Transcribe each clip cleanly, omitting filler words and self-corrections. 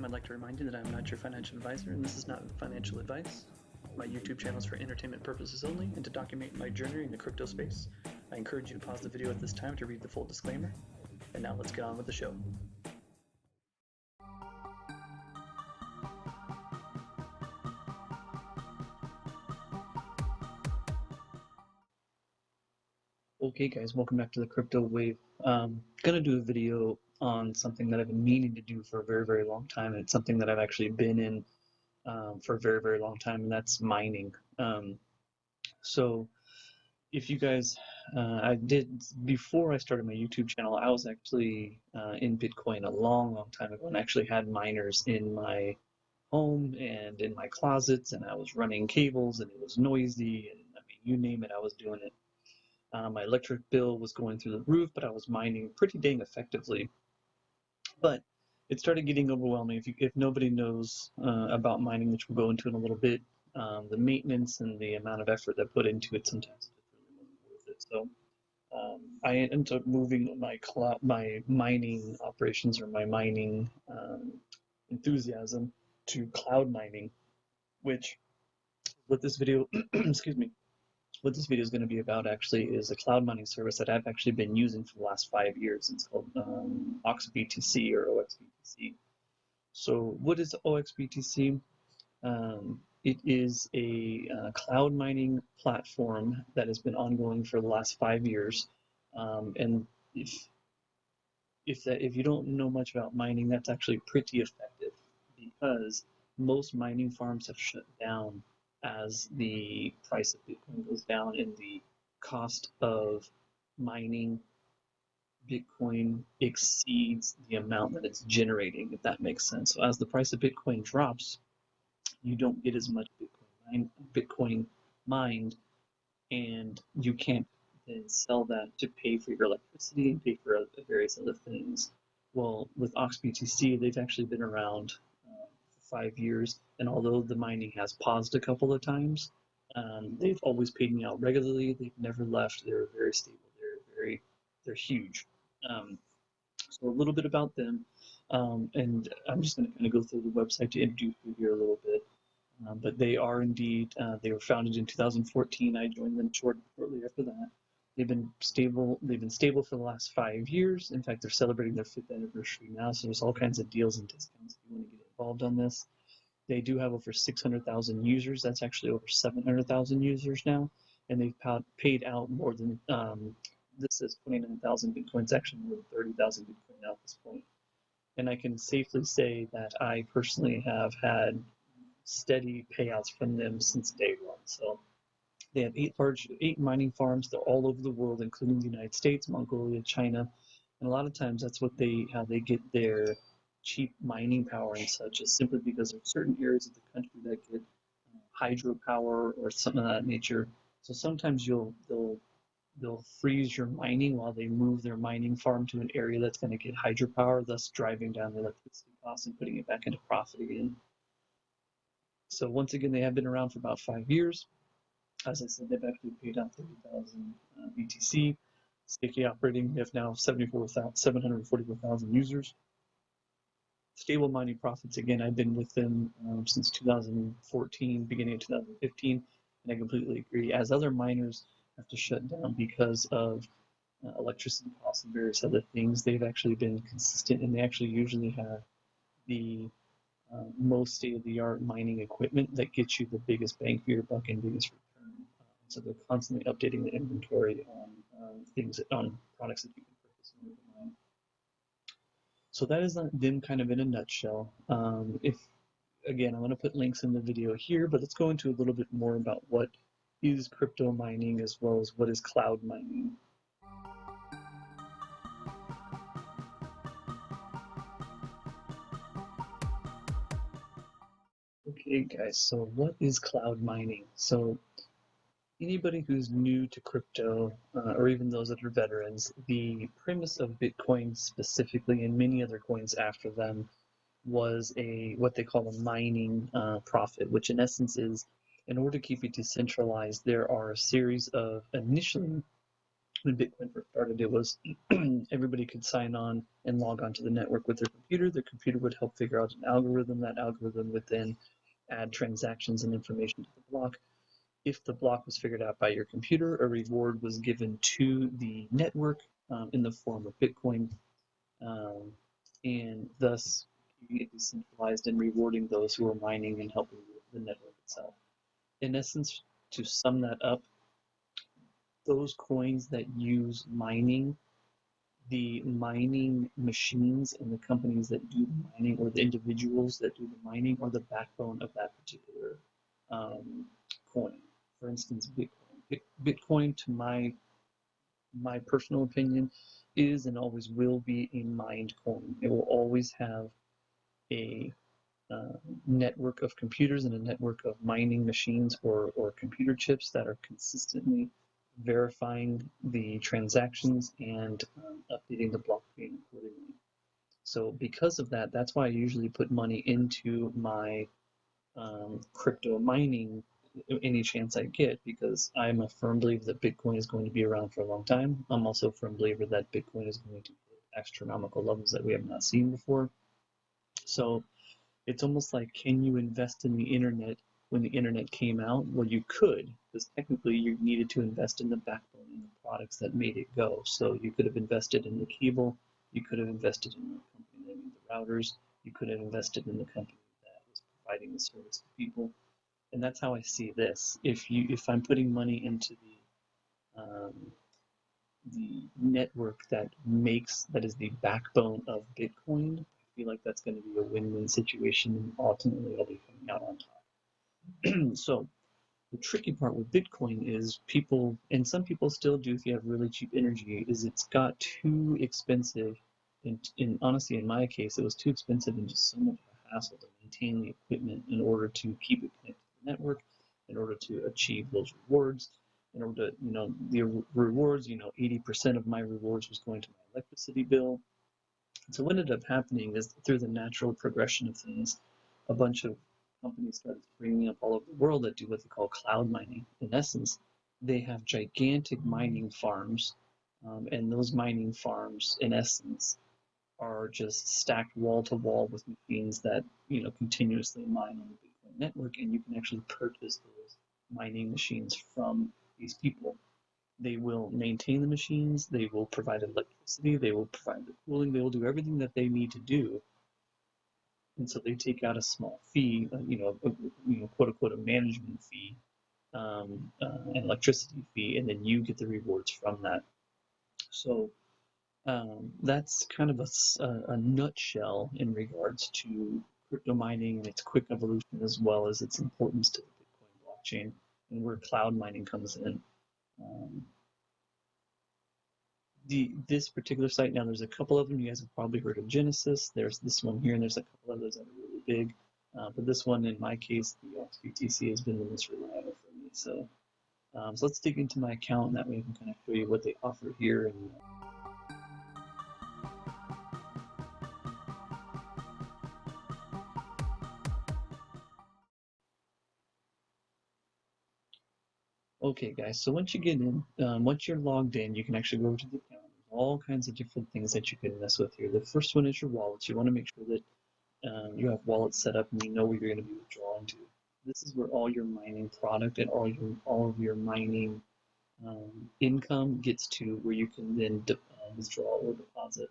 time, I'd like to remind you that I'm not your financial advisor and this is not financial advice. My YouTube channel is for entertainment purposes only and to document my journey in the crypto space. I encourage you to pause the video at this time to read the full disclaimer. And now let's get on with the show. Okay guys, welcome back to the Crypto Wave. Gonna do a video on something that I've been meaning to do for a very, very long time. And it's something that I've actually been in for a very, very long time, and that's mining. So if you guys, before I started my YouTube channel, I was actually in Bitcoin a long, long time ago and actually had miners in my home and in my closets, and I was running cables and it was noisy, and I mean, you name it, I was doing it. My electric bill was going through the roof, but I was mining pretty dang effectively. But it started getting overwhelming. If nobody knows about mining, which we'll go into in a little bit, the maintenance and the amount of effort that put into it sometimes really wasn't worth it. So I ended up moving my mining operations or my mining enthusiasm to cloud mining, which what this video, excuse me, what this video is going to be about actually is a cloud mining service that I've actually been using for the last 5 years. It's called OxBTC or OxBTC. So what is OxBTC? It is a cloud mining platform that has been ongoing for the last 5 years. And if you don't know much about mining, that's actually pretty effective because most mining farms have shut down as the price of Bitcoin goes down and the cost of mining Bitcoin exceeds the amount that it's generating, if that makes sense. So as the price of Bitcoin drops, you don't get as much Bitcoin mined, and you can't then sell that to pay for your electricity and pay for various other things. Well, with OxBTC, they've actually been around 5 years, and although the mining has paused a couple of times, they've always paid me out regularly. They've never left. They're very stable. They're huge. So a little bit about them, and I'm just going to kind of go through the website to introduce you here a little bit. But they are indeed, they were founded in 2014. I joined them shortly after that. They've been stable. They've been stable for the last 5 years. In fact, they're celebrating their 5th anniversary now, so there's all kinds of deals and discounts if you want to get involved on this. They do have over 600,000 users. That's actually over 700,000 users now, and they've paid out more than this is 29,000 Bitcoin. It's actually more than 30,000 Bitcoin now at this point. And I can safely say that I personally have had steady payouts from them since day one. So they have 8 mining farms. They're all over the world, including the United States, Mongolia, China, and a lot of times that's how they get their cheap mining power and such, is simply because there's certain areas of the country that get hydropower or something of that nature. So sometimes they'll freeze your mining while they move their mining farm to an area that's going to get hydropower, thus driving down the electricity costs and putting it back into profit again. So once again, they have been around for about 5 years. As I said, they've actually paid out 30,000 BTC. Sticky operating, they have now 744,000 users. Stable mining profits, again, I've been with them since 2014, beginning of 2015, and I completely agree. As other miners have to shut down because of electricity costs and various other things, they've actually been consistent, and they actually usually have the most state-of-the-art mining equipment that gets you the biggest bang for your buck and biggest return. So they're constantly updating the inventory on products that you can purchase in order to mine. So that is them kind of in a nutshell. Again, I'm going to put links in the video here, but let's go into a little bit more about what is crypto mining as well as what is cloud mining. Okay guys, so what is cloud mining? So anybody who's new to crypto, or even those that are veterans, the premise of Bitcoin specifically, and many other coins after them, was what they call a mining profit, which in essence is, in order to keep it decentralized, there are a series of, initially, when Bitcoin first started, it was everybody could sign on and log on to the network with their computer. The computer would help figure out an algorithm. That algorithm would then add transactions and information to the block. If the block was figured out by your computer, a reward was given to the network in the form of Bitcoin, and thus keeping it decentralized and rewarding those who are mining and helping the network itself. In essence, to sum that up, those coins that use mining, the mining machines and the companies that do the mining, or the individuals that do the mining, are the backbone of that particular coin. For instance, Bitcoin. Bitcoin, to my personal opinion, is and always will be a mined coin. It will always have a network of computers and a network of mining machines or computer chips that are consistently verifying the transactions and updating the blockchain accordingly. So because of that, that's why I usually put money into my crypto mining any chance I get, because I'm a firm believer that Bitcoin is going to be around for a long time. I'm also a firm believer that Bitcoin is going to hit astronomical levels that we have not seen before. So it's almost like, can you invest in the internet when the internet came out? Well, you could, because technically you needed to invest in the backbone and the products that made it go. So you could have invested in the cable, you could have invested in the company that made the routers, you could have invested in the company that was providing the service to people. And that's how I see this. If I'm putting money into the network that is the backbone of Bitcoin, I feel like that's going to be a win-win situation, and ultimately I'll be coming out on top. So the tricky part with Bitcoin is people, and some people still do if you have really cheap energy, is it's got too expensive. And honestly, in my case, it was too expensive and just so much of a hassle to maintain the equipment in order to keep it connected to the network, in order to achieve those rewards, in order to, the rewards, 80% of my rewards was going to my electricity bill. And so what ended up happening is, through the natural progression of things, a bunch of companies started springing up all over the world that do what they call cloud mining. In essence, they have gigantic mining farms, and those mining farms, in essence, are just stacked wall to wall with machines that continuously mine on the Bitcoin network, and you can actually purchase those mining machines from these people. They will maintain the machines, they will provide electricity, they will provide the cooling, they will do everything that they need to do. And so they take out a small fee, quote unquote, a management fee, an electricity fee, and then you get the rewards from that. So that's kind of a nutshell in regards to crypto mining and its quick evolution, as well as its importance to the Bitcoin blockchain and where cloud mining comes in. This particular site, now there's a couple of them. You guys have probably heard of Genesis. There's this one here, and there's a couple others that are really big. But this one, in my case, the OxBTC, has been the most reliable for me. So let's dig into my account, and that way I can kind of show you what they offer here. And okay, guys, so once you get in, once you're logged in, you can actually go over to the account. There's all kinds of different things that you can mess with here. The first one is your wallets. You want to make sure that you have wallets set up and you know where you're going to be withdrawing to. This is where all your mining product and all of your mining income gets to, where you can then withdraw or deposit.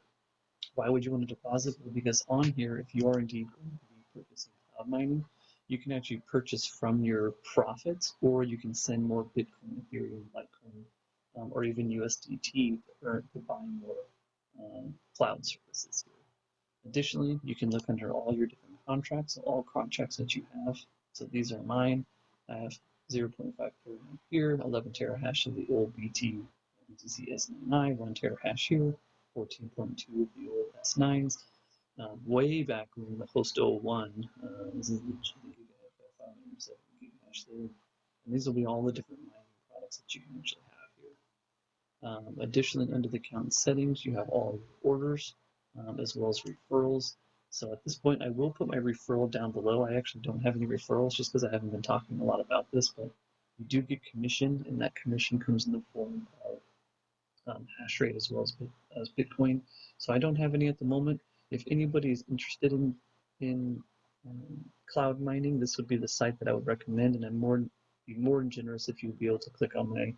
Why would you want to deposit? Well, because on here, if you are indeed going to be purchasing cloud mining, you can actually purchase from your profits, or you can send more Bitcoin, Ethereum, Litecoin, or even USDT to buy more cloud services here. Additionally, you can look under all your different contracts, all contracts that you have. So these are mine. I have 0.5 terahash here, 11 terahash of the old Btc S99, 1 terahash here, 14.2 of the old S9s. Way back when the host 01, this is the gigahash 507 gigahash there. And these will be all the different mining products that you can actually have here. Additionally, under the account settings, you have all your orders, as well as referrals. So at this point, I will put my referral down below. I actually don't have any referrals just because I haven't been talking a lot about this, but you do get commission, and that commission comes in the form of hash rate as well as Bitcoin. So I don't have any at the moment. If anybody is interested in cloud mining, this would be the site that I would recommend, and be more than generous if you'd be able to click on my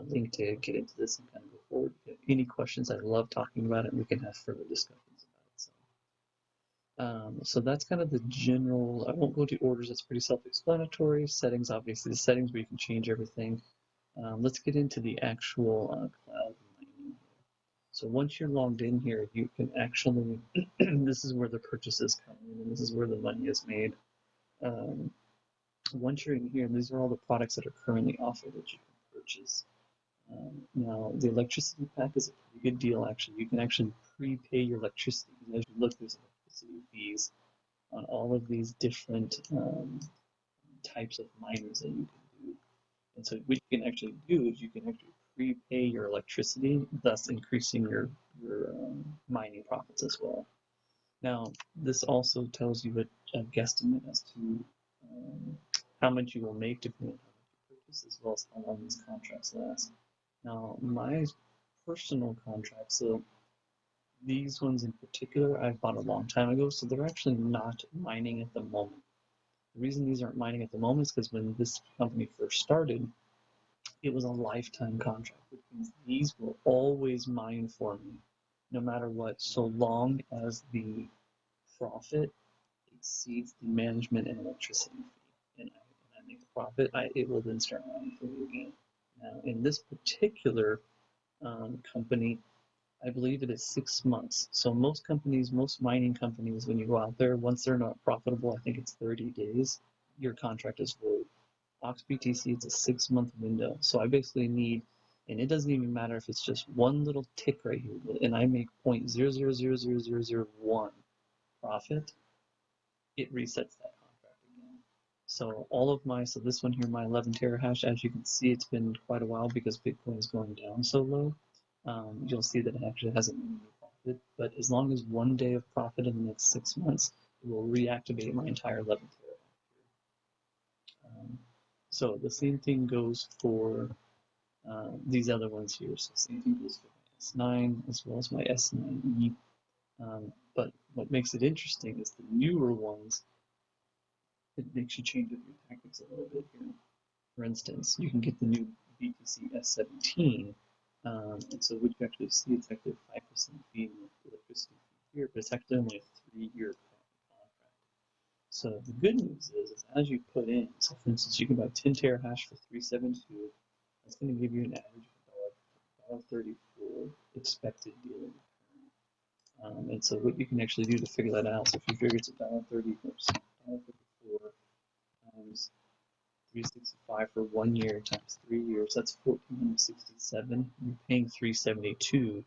link to get into this and kind of go forward. If you have any questions, I love talking about it, and we can have further discussions about it. So that's kind of the general. I won't go to orders. That's pretty self-explanatory. Settings, obviously, the settings where you can change everything. Let's get into the actual cloud mining. So once you're logged in here, you can actually, this is where the purchases come in, and this is where the money is made. Once you're in here, these are all the products that are currently offered that you can purchase. Now, the electricity pack is a pretty good deal, actually. You can actually prepay your electricity. As you look, there's electricity fees on all of these different types of miners that you can do. And so what you can actually do is you can actually prepay your electricity, thus increasing your mining profits as well. Now, this also tells you a guesstimate as to how much you will make depending on how much you purchase, as well as how long these contracts last. Now, my personal contracts, so these ones in particular, I bought a long time ago, so they're actually not mining at the moment. The reason these aren't mining at the moment is because when this company first started, it was a lifetime contract, which means these will always mine for me, no matter what, so long as the profit exceeds the management and electricity fee, and I make a profit, it will then start mining for me again. Now, in this particular company, I believe it is 6 months. So most companies, most mining companies, when you go out there, once they're not profitable, I think it's 30 days, your contract is void. OxBTC, it's a 6-month window. So I basically need, and it doesn't even matter if it's just one little tick right here, and I make 0.00000001 profit, it resets that contract again. So all of my, so this one here, my 11 terahash, as you can see, it's been quite a while because Bitcoin is going down so low. You'll see that it actually hasn't made any profit, but as long as one day of profit in the next 6 months, it will reactivate my entire 11 terahash. So the same thing goes for these other ones here. So same thing goes for my S9 as well as my S9E. But what makes it interesting is the newer ones, it makes you change up your tactics a little bit here. For instance, you can get the new BTC S17, and so what you actually see, it's actually a 5% fee in the electricity fee here, but it's actually only a 3-year contract. So the good news is as you put in, so for instance, you can buy 10 terahash for $372. That's going to give you an average of $1.34 expected daily return. And so what you can actually do to figure that out, so if you figure it's $1.34 times 365 for 1 year times 3 years, that's 1,467. You're paying 372,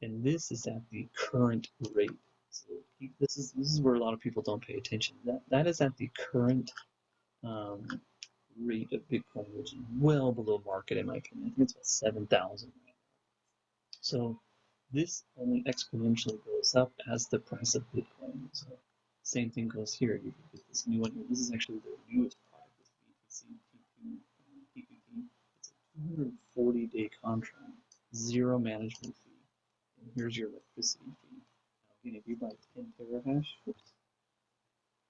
and this is at the current rate. So this is where a lot of people don't pay attention. That is at the current rate of Bitcoin, which is well below market in my opinion. I think it's about 7,000 right now. So this only exponentially goes up as the price of Bitcoin. So same thing goes here. You get this new one here. This is actually the newest product, this BTC P2P. It's a 240-day contract, zero management fee. And here's your electricity fee. Now, again, if you buy 10 terahash,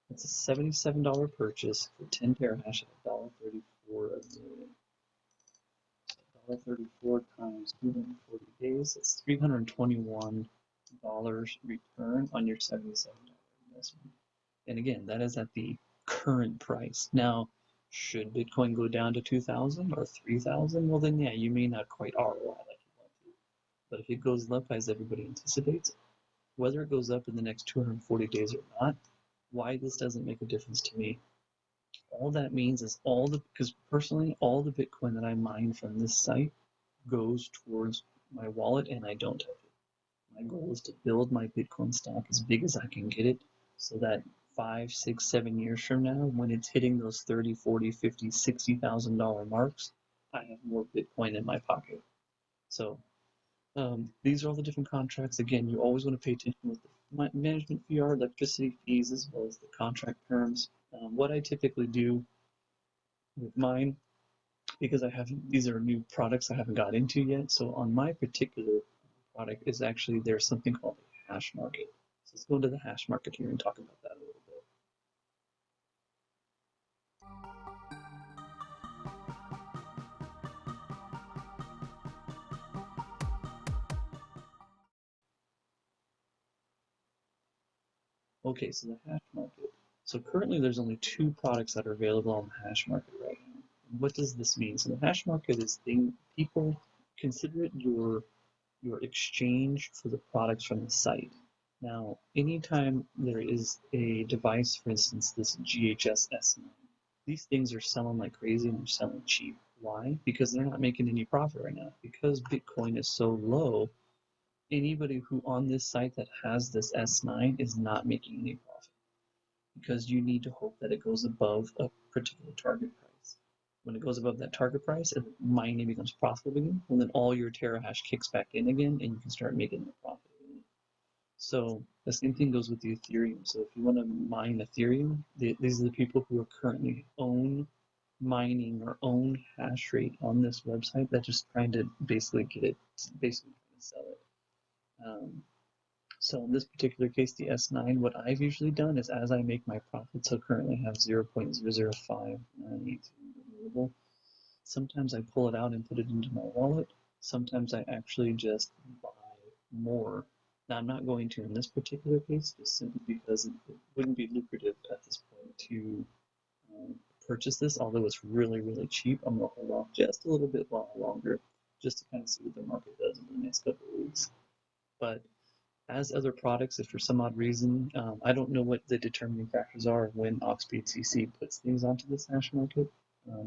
it's a $77 purchase for 10 terahash at $1.34 a million. $1.34 times 240 days, that's $321 return on your $77 investment. And again, that is at the current price. Now, should Bitcoin go down to 2,000 or 3,000? Well, then yeah, you may not quite ROI like you want to. But if it goes up as everybody anticipates, whether it goes up in the next 240 days or not, why this doesn't make a difference to me. All that means is because personally, all the Bitcoin that I mine from this site goes towards my wallet and I don't touch it. My goal is to build my Bitcoin stock as big as I can get it so that 5, 6, 7 years from now, when it's hitting those 30, 40, 50, $60,000 marks, I have more Bitcoin in my pocket. So these are all the different contracts. Again, you always want to pay attention with the management fee, electricity fees, as well as the contract terms. What I typically do with mine because I haven't, these are new products I haven't got into yet. So on my particular product is actually, there's something called a hash market. So let's go into the hash market here and talk about that a little bit. Okay, so the hash market. So currently there's only two products that are available on the hash market right now. What does this mean? So the hash market is people consider it your exchange for the products from the site. Now, anytime there is a device, for instance, this GHS S9, these things are selling like crazy and they're selling cheap. Why? Because they're not making any profit right now. Because Bitcoin is so low, anybody who on this site that has this S9 is not making any profit, because you need to hope that it goes above a particular target price. When it goes above that target price and mining becomes profitable again, well, then all your terahash kicks back in again and you can start making the profit again. So the same thing goes with the Ethereum. So if you want to mine Ethereum, these are the people who are currently own mining or own hash rate on this website that just trying to basically get it, basically trying to sell it. So in this particular case, the S9, what I've usually done is as I make my profit, so currently I have 0.005 available. Sometimes I pull it out and put it into my wallet. Sometimes I actually just buy more. Now I'm not going to in this particular case, just simply because it wouldn't be lucrative at this point to purchase this, although it's really, really cheap. I'm going to hold off just a little bit longer, just to kind of see what the market does in the next couple of weeks. But as other products, if for some odd reason, I don't know what the determining factors are when OxBTC puts things onto this hash market,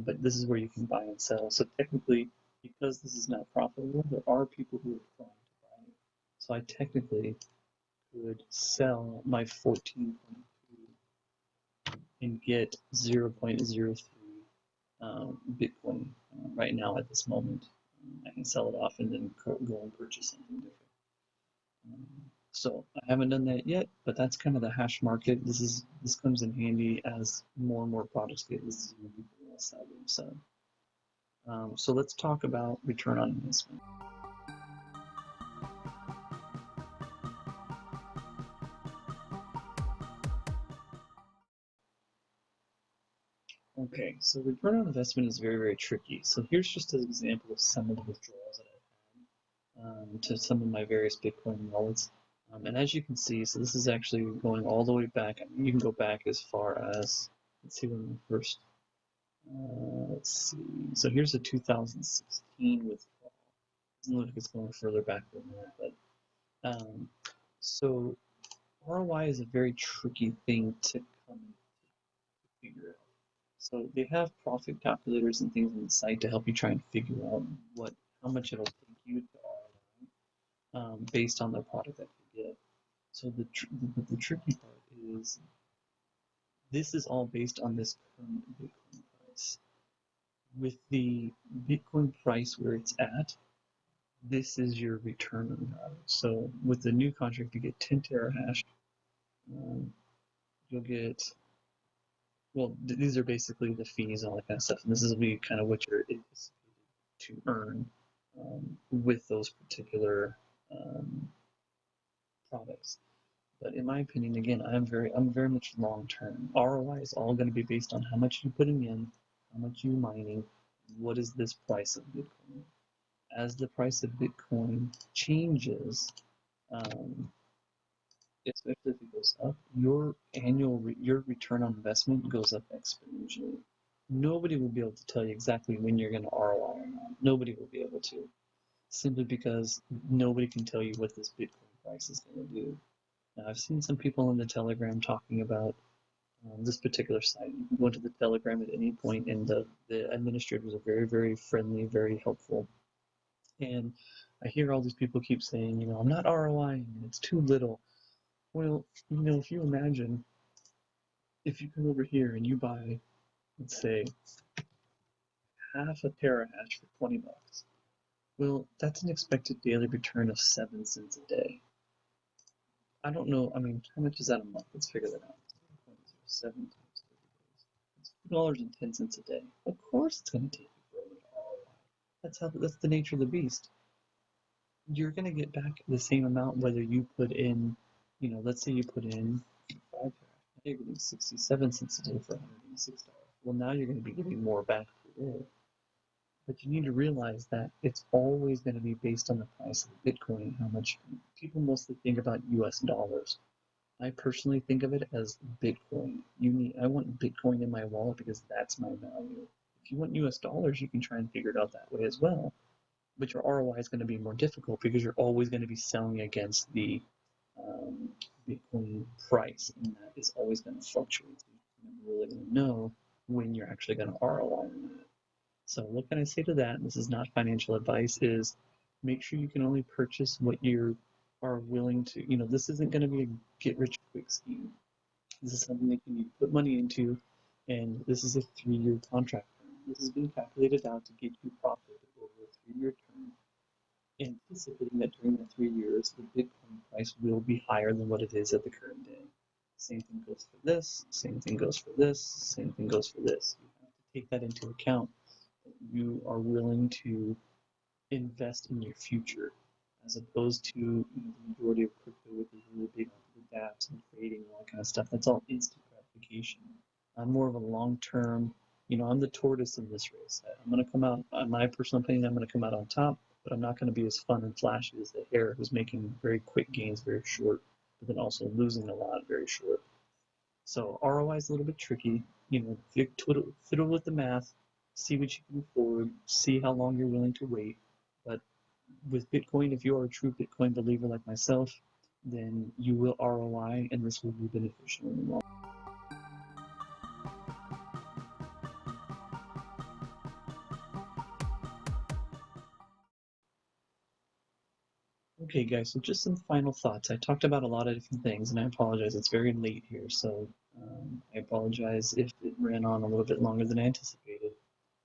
but this is where you can buy and sell. So technically, because this is not profitable, there are people who are trying to buy it. So I technically could sell my 14.2 and get 0.03 Bitcoin right now at this moment. I can sell it off and then go and purchase something different. So I haven't done that yet, but that's kind of the hash market. This comes in handy as more and more products get this sell them. So let's talk about return on investment. Okay, so return on investment is very, very tricky. So here's just an example of some of the withdrawals that I've had to some of my various Bitcoin wallets. And as you can see, so this is actually going all the way back. I mean, you can go back as far as, let's see when the first, let's see. So here's a 2016 withdrawal. Doesn't look like it's going further back than that, but so ROI is a very tricky thing to come to figure out. So they have profit calculators and things on the site to help you try and figure out how much it'll take you to ROI based on the product that you get. So the tricky part is this is all based on this current Bitcoin price. With the Bitcoin price where it's at, this is your return on value. So with the new contract, you get 10 terahash. You'll get, well, these are basically the fees and all that kind of stuff. And this is kind of what you're anticipated to earn with those particular products. But in my opinion, again, I'm very much long term. ROI is all going to be based on how much you're putting in, how much you're mining, what is this price of Bitcoin. As the price of Bitcoin changes, especially if it goes up, your your return on investment goes up exponentially. Nobody will be able to tell you exactly when you're going to ROI or not. Nobody will be able to, simply because nobody can tell you what this Bitcoin price is going to do. Now, I've seen some people in the Telegram talking about this particular site. You can go into the Telegram at any point, and the administrators are very, very friendly, very helpful. And I hear all these people keep saying, I'm not ROIing, and it's too little. Well, if you imagine, if you come over here and you buy, let's say, half a terahash for 20 bucks, well, that's an expected daily return of 7 cents a day. I don't know, I mean, how much is that a month? Let's figure that out. 7 times 30 days. It's $2.10 a day. Of course it's going to take you forever to That's the nature of the beast. You're gonna get back the same amount whether you put in, let's say you put in 5 you're getting 67 cents a day for $186. Well, now you're going to be getting more back per day. But you need to realize that it's always going to be based on the price of Bitcoin, how much people mostly think about US dollars. I personally think of it as Bitcoin. I want Bitcoin in my wallet because that's my value. If you want US dollars, you can try and figure it out that way as well. But your ROI is going to be more difficult because you're always going to be selling against the um, Bitcoin price, and that is always going to fluctuate. So you're never really going to know when you're actually going to ROI on that. So what can I say to that? This is not financial advice. Is make sure you can only purchase what you are willing to. This isn't going to be a get rich quick scheme. This is something that you put money into, and this is a 3-year contract term. This has been calculated out to get you profit over a 3-year term, anticipating that during the 3 years, the Bitcoin price will be higher than what it is at the current day. Same thing goes for this, same thing goes for this, same thing goes for this. You have to take that into account. You are willing to invest in your future, as opposed to the majority of crypto, which is really big on the dApps and trading and all that kind of stuff. That's all instant gratification. I'm more of a long-term, I'm the tortoise in this race. I'm going to come out, in my personal opinion, I'm going to come out on top, but I'm not going to be as fun and flashy as the hare who's making very quick gains very short, but then also losing a lot very short. So ROI is a little bit tricky. Fiddle with the math, see what you can afford, see how long you're willing to wait. But with Bitcoin, if you are a true Bitcoin believer like myself, then you will ROI, and this will be beneficial in the long run. Okay, guys, so just some final thoughts. I talked about a lot of different things, and I apologize. It's very late here, so I apologize if it ran on a little bit longer than I anticipated.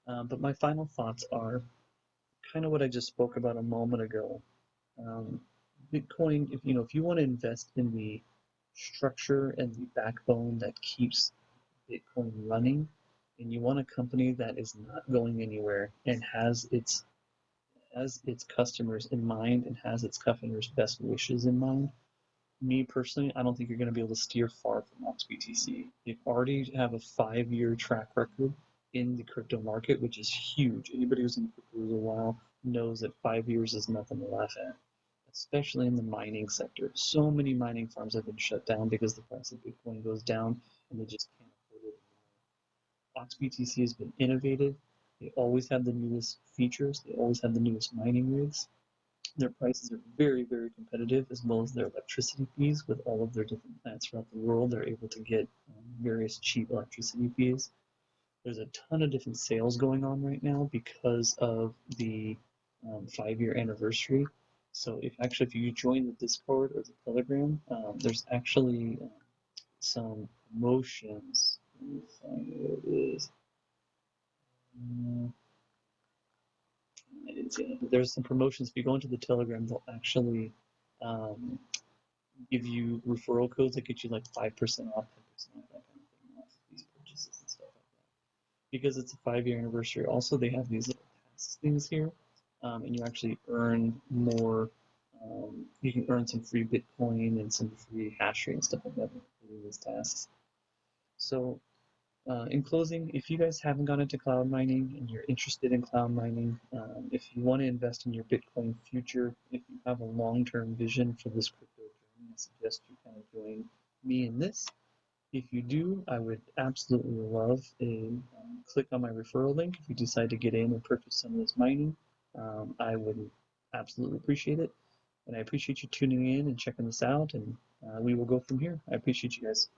But my final thoughts are kind of what I just spoke about a moment ago. Um, Bitcoin, if you want to invest in the structure and the backbone that keeps Bitcoin running, and you want a company that is not going anywhere and has its customers in mind and has its customers' best wishes in mind, me personally, I don't think you're going to be able to steer far from OxBTC. They already have a 5-year track record in the crypto market, which is huge. Anybody who's in crypto for a while knows that 5 years is nothing to laugh at, especially in the mining sector. So many mining farms have been shut down because the price of Bitcoin goes down and they just can't afford it anymore. OxBTC has been innovative. They always have the newest features. They always have the newest mining rigs. Their prices are very, very competitive, as well as their electricity fees. With all of their different plants throughout the world, they're able to get various cheap electricity fees. There's a ton of different sales going on right now because of the 5-year anniversary. So if you join the Discord or the Telegram, there's actually some promotions. Let me find where it is. I didn't see it, but there's some promotions. If you go into the Telegram, they'll actually give you referral codes that get you like 5% off, 10% off, that kind of thing off these purchases and stuff like that. Because it's a 5-year anniversary. Also, they have these little tasks things here, and you actually earn more. You can earn some free Bitcoin and some free hash rate and stuff like that for these tasks. So in closing, if you guys haven't gone into cloud mining and you're interested in cloud mining, if you want to invest in your Bitcoin future, if you have a long-term vision for this crypto journey, I suggest you kind of join me in this. If you do, I would absolutely love a click on my referral link if you decide to get in and purchase some of this mining. I would absolutely appreciate it. And I appreciate you tuning in and checking this out, and we will go from here. I appreciate you guys.